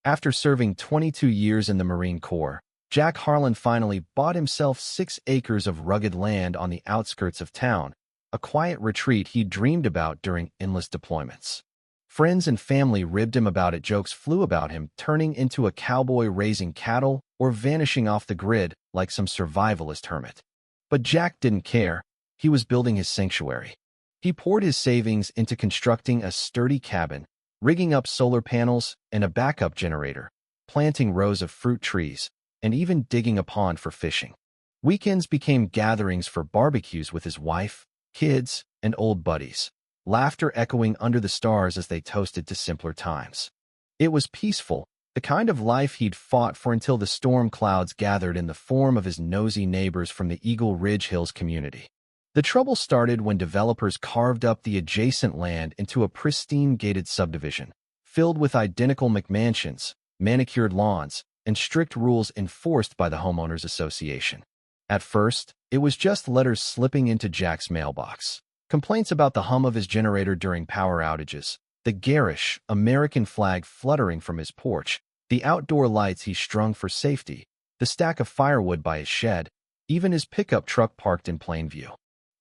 After serving 22 years in the Marine Corps, Jack Harlan finally bought himself 6 acres of rugged land on the outskirts of town, a quiet retreat he dreamed about during endless deployments. Friends and family ribbed him about it. Jokes flew about him turning into a cowboy raising cattle or vanishing off the grid like some survivalist hermit. But Jack didn't care. He was building his sanctuary. He poured his savings into constructing a sturdy cabin, rigging up solar panels and a backup generator, planting rows of fruit trees, and even digging a pond for fishing. Weekends became gatherings for barbecues with his wife, kids, and old buddies, laughter echoing under the stars as they toasted to simpler times. It was peaceful, the kind of life he'd fought for until the storm clouds gathered in the form of his nosy neighbors from the Eagle Ridge Hills community. The trouble started when developers carved up the adjacent land into a pristine gated subdivision, filled with identical McMansions, manicured lawns, and strict rules enforced by the Homeowners Association. At first, it was just letters slipping into Jack's mailbox, complaints about the hum of his generator during power outages, the garish American flag fluttering from his porch, the outdoor lights he strung for safety, the stack of firewood by his shed, even his pickup truck parked in plain view.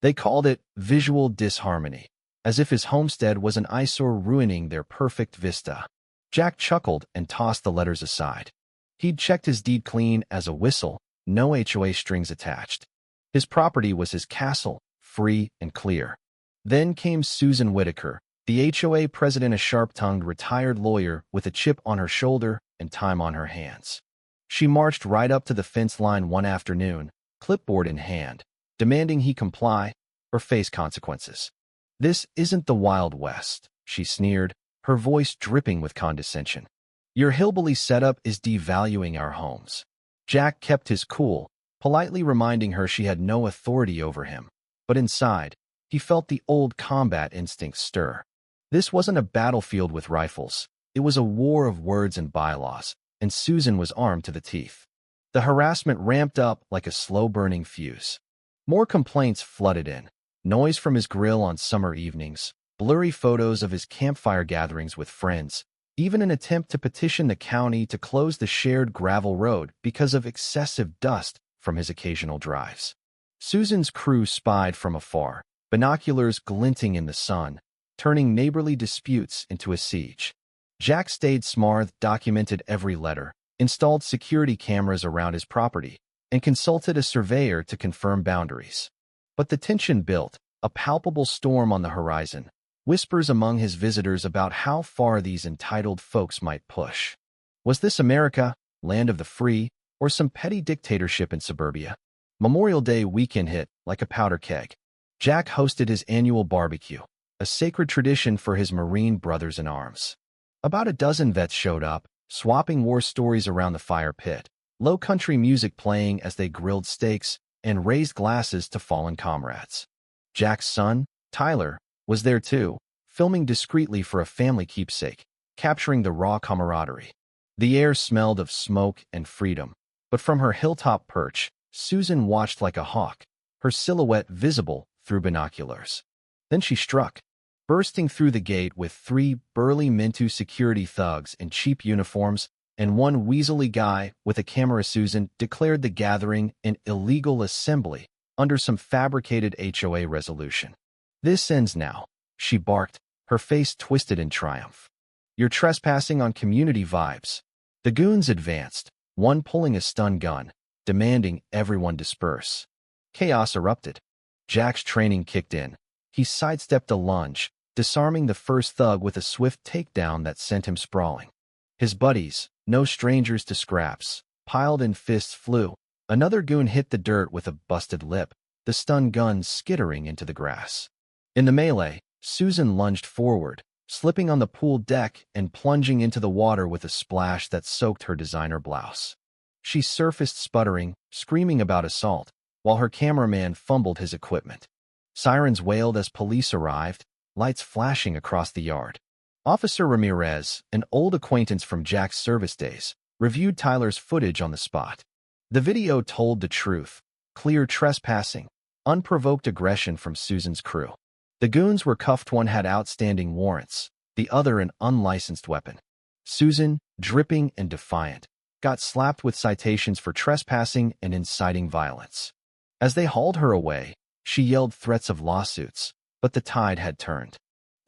They called it visual disharmony, as if his homestead was an eyesore ruining their perfect vista. Jack chuckled and tossed the letters aside. He'd checked his deed clean as a whistle, no HOA strings attached. His property was his castle, free and clear. Then came Susan Whitaker, the HOA president, a sharp-tongued retired lawyer with a chip on her shoulder and time on her hands. She marched right up to the fence line one afternoon, clipboard in hand, demanding he comply or face consequences. "This isn't the Wild West," she sneered, her voice dripping with condescension. "Your hillbilly setup is devaluing our homes." Jack kept his cool, politely reminding her she had no authority over him. But inside, he felt the old combat instincts stir. This wasn't a battlefield with rifles. It was a war of words and bylaws, and Susan was armed to the teeth. The harassment ramped up like a slow-burning fuse. More complaints flooded in. Noise from his grill on summer evenings, blurry photos of his campfire gatherings with friends, even an attempt to petition the county to close the shared gravel road because of excessive dust from his occasional drives. Susan's crew spied from afar, binoculars glinting in the sun, turning neighborly disputes into a siege. Jack stayed smart, documented every letter, installed security cameras around his property, and consulted a surveyor to confirm boundaries. But the tension built, a palpable storm on the horizon, whispers among his visitors about how far these entitled folks might push. Was this America, land of the free, or some petty dictatorship in suburbia? Memorial Day weekend hit like a powder keg. Jack hosted his annual barbecue, a sacred tradition for his Marine brothers-in-arms. About a dozen vets showed up, swapping war stories around the fire pit, low-country music playing as they grilled steaks and raised glasses to fallen comrades. Jack's son, Tyler, was there too, filming discreetly for a family keepsake, capturing the raw camaraderie. The air smelled of smoke and freedom, but from her hilltop perch, Susan watched like a hawk, her silhouette visible through binoculars. Then she struck, bursting through the gate with 3 burly Mintu security thugs in cheap uniforms and one weaselly guy with a camera. Susan declared the gathering an illegal assembly under some fabricated HOA resolution. "This ends now," she barked, her face twisted in triumph. "You're trespassing on community vibes." The goons advanced, one pulling a stun gun, demanding everyone disperse. Chaos erupted. Jack's training kicked in. He sidestepped a lunge, disarming the first thug with a swift takedown that sent him sprawling. His buddies, no strangers to scraps, piled and fists flew. Another goon hit the dirt with a busted lip, the stun gun skittering into the grass. In the melee, Susan lunged forward, slipping on the pool deck and plunging into the water with a splash that soaked her designer blouse. She surfaced sputtering, screaming about assault, while her cameraman fumbled his equipment. Sirens wailed as police arrived, lights flashing across the yard. Officer Ramirez, an old acquaintance from Jack's service days, reviewed Tyler's footage on the spot. The video told the truth: clear trespassing, unprovoked aggression from Susan's crew. The goons were cuffed. One had outstanding warrants, the other an unlicensed weapon. Susan, dripping and defiant, got slapped with citations for trespassing and inciting violence. As they hauled her away, she yelled threats of lawsuits, but the tide had turned.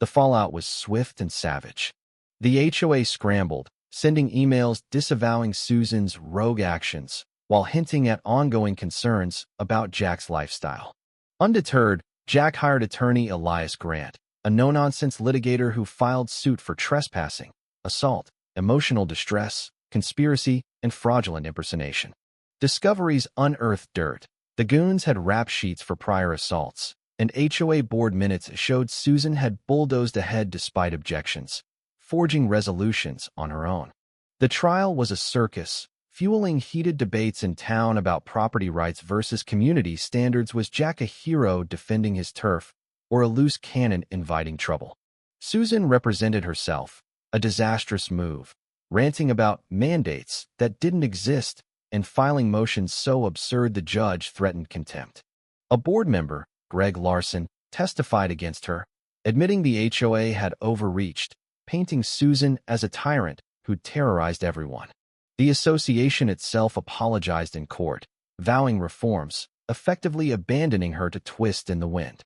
The fallout was swift and savage. The HOA scrambled, sending emails disavowing Susan's rogue actions while hinting at ongoing concerns about Jack's lifestyle. Undeterred, Jack hired attorney Elias Grant, a no-nonsense litigator who filed suit for trespassing, assault, emotional distress, conspiracy, and fraudulent impersonation. Discoveries unearthed dirt. The Goons had rap sheets for prior assaults, and HOA board minutes showed Susan had bulldozed ahead despite objections, forging resolutions on her own. The trial was a circus, fueling heated debates in town about property rights versus community standards. Was Jack a hero defending his turf, or a loose cannon inviting trouble? Susan represented herself, a disastrous move, ranting about mandates that didn't exist and filing motions so absurd the judge threatened contempt. A board member, Greg Larson, testified against her, admitting the HOA had overreached, painting Susan as a tyrant who'd terrorized everyone. The association itself apologized in court, vowing reforms, effectively abandoning her to twist in the wind.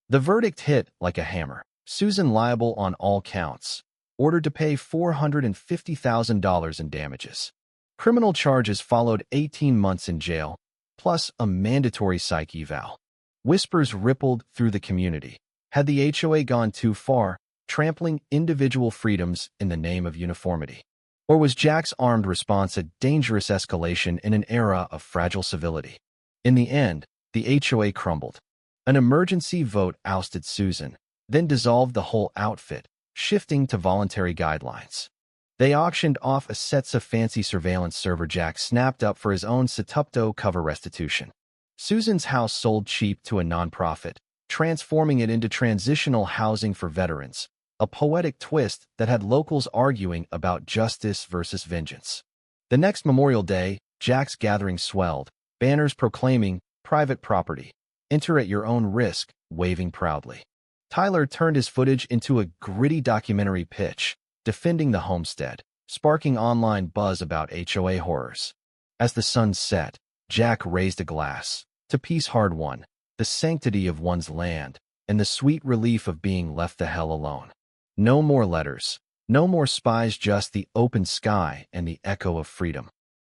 The verdict hit like a hammer. Susan liable on all counts, ordered to pay $450,000 in damages. Criminal charges followed 18 months in jail, plus a mandatory psych eval. Whispers rippled through the community. Had the HOA gone too far, trampling individual freedoms in the name of uniformity? Or was Jack's armed response a dangerous escalation in an era of fragile civility? In the end, the HOA crumbled. An emergency vote ousted Susan, then dissolved the whole outfit, shifting to voluntary guidelines. They auctioned off a set of fancy surveillance server Jack snapped up for his own Setupto cover restitution. Susan's house sold cheap to a nonprofit, transforming it into transitional housing for veterans, a poetic twist that had locals arguing about justice versus vengeance. The next Memorial Day, Jack's gathering swelled, banners proclaiming private property, enter at your own risk, waving proudly. Tyler turned his footage into a gritty documentary pitch, defending the homestead, sparking online buzz about HOA horrors. As the sun set, Jack raised a glass to peace hard-won, the sanctity of one's land, and the sweet relief of being left the hell alone. No more letters, no more spies, just the open sky and the echo of freedom.